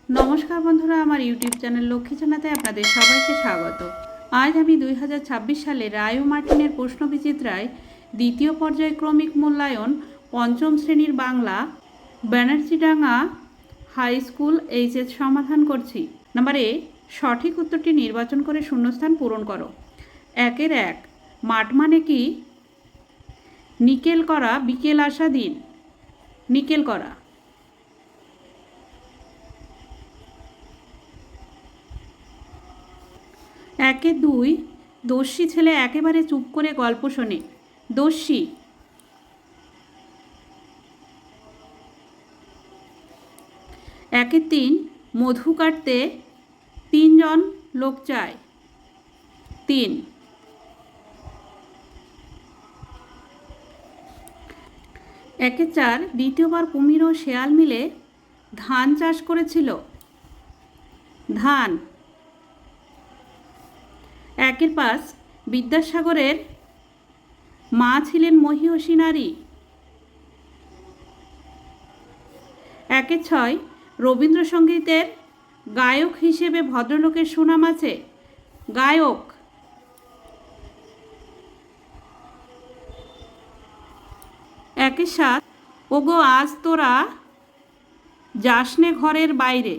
নমস্কার বন্ধুরা, আমার ইউটিউব চ্যানেল লক্ষ্মী জানাতে আপনাদের সবাইকে স্বাগত। আজ আমি 2026 সালে রায় ও মার্টিনের প্রশ্নবিচিত্রায় দ্বিতীয় পর্যায়ক্রমিক মূল্যায়ন পঞ্চম শ্রেণীর Bangla Banerjeedanga high school HS সমাধান করছি। নাম্বার এ, সঠিক উত্তরটি নির্বাচন করে শূন্যস্থান পূরণ করো। 1 মাঠ মানে কি? নিকেল করা, বিকেল আসা দিন। নিকেল করা। 2 দস্যি ছেলে একেবারে চুপ করে গল্প শোনে। দস্যি। 3 মধু কাটতে 3 জন লোক চায়। 3। 4 দ্বিতীয়বার কুমির ও শেয়াল মিলে ধান চাষ করেছিল। ধান। 5 বিদ্যাসাগরের মা ছিলেন মহিয়সী নারী। 6 রবীন্দ্রসঙ্গীতের গায়ক হিসেবে ভদ্রলোকের সুনাম আছে। গায়ক। 7 ওগো আজ তোরা যাসনে ঘরের বাইরে।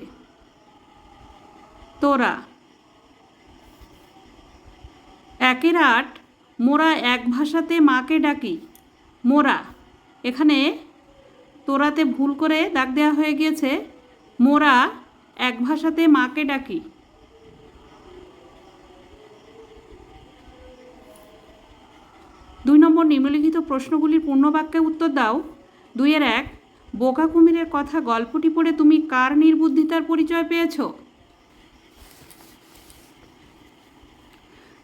তোরা। 8 মোরা এক ভাষাতে মাকে ডাকি। মোরা। এখানে তোরাতে ভুল করে দাগ দেওয়া হয়ে গিয়েছে। মোরা এক ভাষাতে মাকে ডাকি। 2 নম্বর নিম্নলিখিত প্রশ্নগুলির পূর্ণবাক্যে উত্তর দাও। 2-1 বোকা কুমিরের কথা গল্পটি পড়ে তুমি কার নির্বুদ্ধিতার পরিচয় পেয়েছ?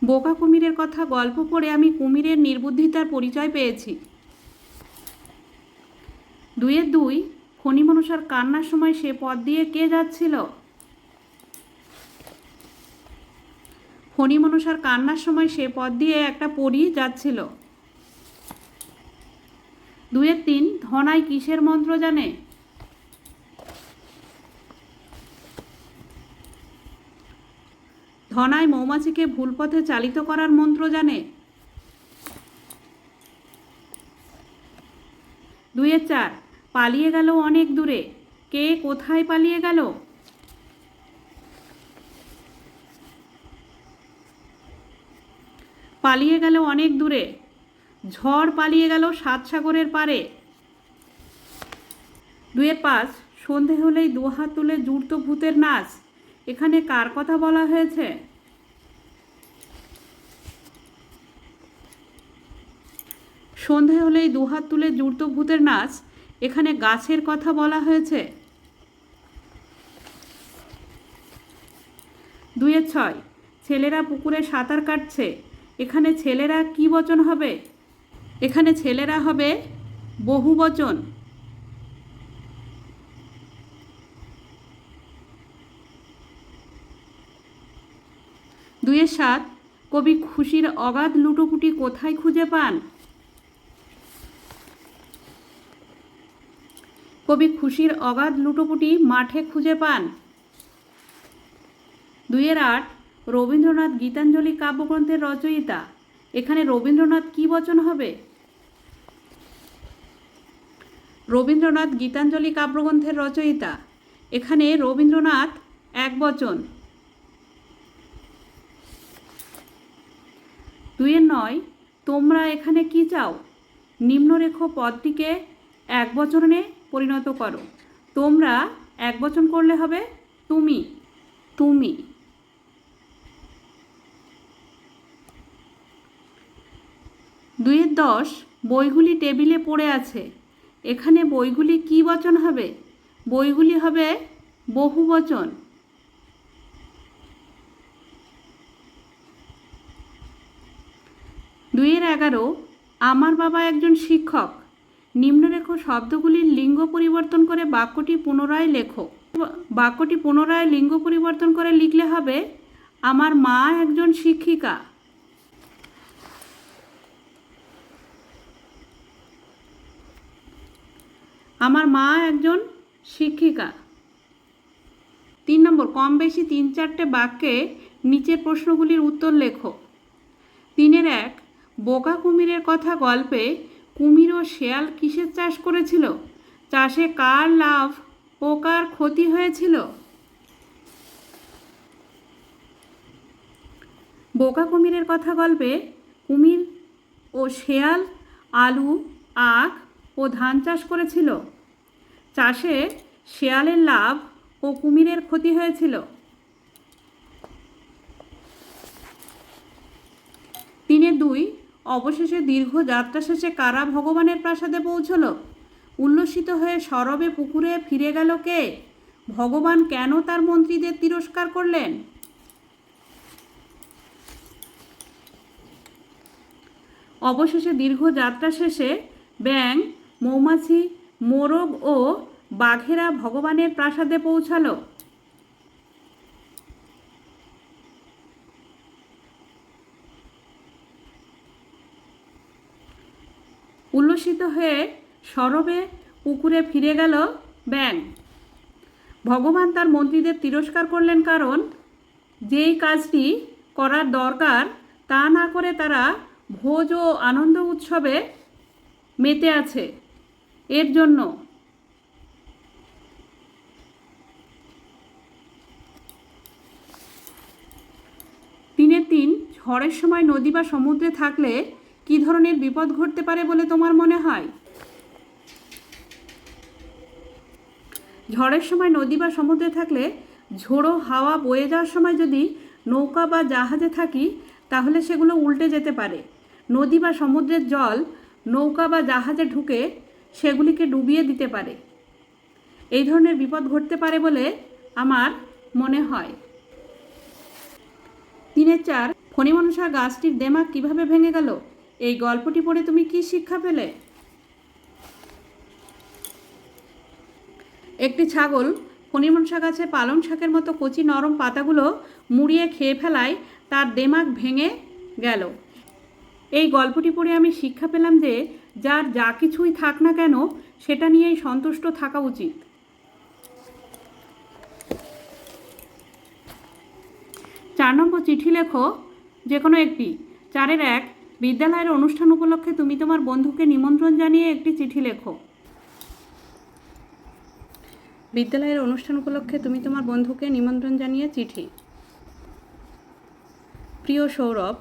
বোকা কুমিরের কথা গল্প পড়ে আমি কুমিরের নির্বুদ্ধিতার পরিচয় পেয়েছি। 2-2 ফণিমনসার কান্নার সময় সে পথ দিয়ে কে যাচ্ছিল? ফণিমনসার কান্নার সময় সে পথ দিয়ে একটা পরী যাচ্ছিল। 2-3 ধনাই কিসের মন্ত্র জানে? ধনাই মৌমাছিকে ভুল পথে চালিত করার মন্ত্র জানে। 2-4 পালিয়ে গেল অনেক দূরে। কে কোথায় পালিয়ে গেল? পালিয়ে গেল অনেক দূরে। ঝড় পালিয়ে গেল 7 সাগরের পারে। 2-5 সন্ধে হলেই 2 হাত তুলে জুড়ত ভূতের নাচ। এখানে কার কথা বলা হয়েছে? সন্ধে হলেই 2 হাত তুলে জুড়ত ভূতের নাচ। এখানে গাছের কথা বলা হয়েছে। 2-6 ছেলেরা পুকুরে সাঁতার কাটছে। এখানে ছেলেরা কি বচন হবে? এখানে ছেলেরা হবে বহুবচন। 2-7 কবি খুশির অগাধ লুটোপুটি কোথায় খুঁজে পান? কবি খুশির অগাধ লুটোপুটি মাঠে খুঁজে পান। 2-8 রবীন্দ্রনাথ গীতাঞ্জলি কাব্যগ্রন্থের রচয়িতা। এখানে রবীন্দ্রনাথ কি বচন হবে? রবীন্দ্রনাথ গীতাঞ্জলি কাব্যগ্রন্থের রচয়িতা। এখানে রবীন্দ্রনাথ এক বচন। 2-9 তোমরা এখানে কি চাও? নিম্নরেখ পদটিকে এক বচনে পরিণত করো। তোমরা এক বচন করলে হবে তুমি। তুমি। 2-10 বইগুলি টেবিলে পড়ে আছে। এখানে বইগুলি কি বচন হবে? বইগুলি হবে বহুবচন। 2-11 আমার বাবা একজন শিক্ষক। নিম্নরেখ শব্দগুলির লিঙ্গ পরিবর্তন করে বাক্যটি পুনরায় লেখো। বাক্যটি পুনরায় লিঙ্গ পরিবর্তন করে লিখলে হবে আমার মা একজন শিক্ষিকা। আমার মা একজন শিক্ষিকা। কম বেশি 3-4টে বাক্যে নিচের প্রশ্নগুলির উত্তর লেখো। 3-1 বোকা কুমিরের কথা গল্পে কুমির ও শেয়াল কিসের চাষ করেছিল? চাষে কার লাভ ও কার ক্ষতি হয়েছিল? বোকা কুমিরের কথা গল্পে কুমির ও শেয়াল আলু, আখ ও ধান চাষ করেছিল। চাষে শেয়ালের লাভ ও কুমিরের ক্ষতি হয়েছিল। 3-2 অবশেষে দীর্ঘ যাত্রা শেষে কারা ভগবানের প্রাসাদে পৌঁছল? উল্লসিত হয়ে সরবে পুকুরে ফিরে গেল কে? ভগবান কেন তার মন্ত্রীদের তিরস্কার করলেন? অবশেষে দীর্ঘ যাত্রা শেষে ব্যাঙ, মৌমাছি, মোরগ ও বাঘেরা ভগবানের প্রাসাদে পৌঁছালো। উল্লসিত হয়ে সরবে পুকুরে ফিরে গেল ব্যাঙ। ভগবান তার মন্ত্রীদের তিরস্কার করলেন কারণ যেই কাজটি করার দরকার তা না করে তারা ভোজ ও আনন্দ উৎসবে মেতে আছে, এর জন্য। 3-3 ঝড়ের সময় নদী বা সমুদ্রে থাকলে কী ধরনের বিপদ ঘটতে পারে বলে তোমার মনে হয়? ঝড়ের সময় নদী বা সমুদ্রে থাকলে ঝোড়ো হাওয়া বয়ে যাওয়ার সময় যদি নৌকা বা জাহাজে থাকি তাহলে সেগুলো উল্টে যেতে পারে। নদী বা সমুদ্রের জল নৌকা বা জাহাজে ঢুকে সেগুলিকে ডুবিয়ে দিতে পারে। এই ধরনের বিপদ ঘটতে পারে বলে আমার মনে হয়। 3-4 ফণিমনসা গাছটির দেমাগ কিভাবে ভেঙে গেল? এই গল্পটি পড়ে তুমি কি শিক্ষা পেলে? একটি ছাগল ফণিমনসা গাছে পালং শাকের মতো কচি নরম পাতাগুলো মুড়িয়ে খেয়ে ফেলায় তার দেমাগ ভেঙে গেল। এই গল্পটি পড়ে আমি শিক্ষা পেলাম যে যার যা কিছুই থাক না কেন সেটা নিয়েই সন্তুষ্ট থাকা উচিত। 4 নম্বর চিঠি লেখো যে কোনো একটি। 4-1 বিদ্যালয়ের অনুষ্ঠান উপলক্ষে তুমি তোমার বন্ধুকে নিমন্ত্রণ জানিয়ে একটি চিঠি লেখো। বিদ্যালয়ের অনুষ্ঠান উপলক্ষে তুমি তোমার বন্ধুকে নিমন্ত্রণ জানিয়ে চিঠি। প্রিয় সৌরভ,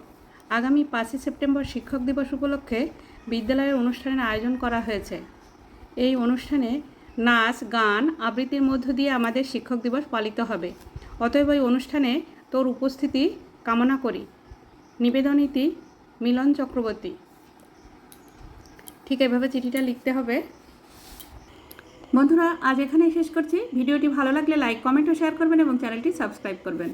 আগামী 5 সেপ্টেম্বর শিক্ষক দিবস উপলক্ষে বিদ্যালয়ের অনুষ্ঠানের আয়োজন করা হয়েছে। এই অনুষ্ঠানে নাচ, গান, আবৃত্তির মধ্য দিয়ে আমাদের শিক্ষক দিবস পালিত হবে। অতএব এই অনুষ্ঠানে তোর উপস্থিতি কামনা করি। নিবেদনীতি মিলন চক্রবর্তী। ঠিক এভাবে চিঠিটা লিখতে হবে। বন্ধুরা, আজ এখানেই শেষ করছি। ভিডিওটি ভালো লাগলে লাইক, কমেন্ট ও শেয়ার করবেন এবং চ্যানেলটি সাবস্ক্রাইব করবেন।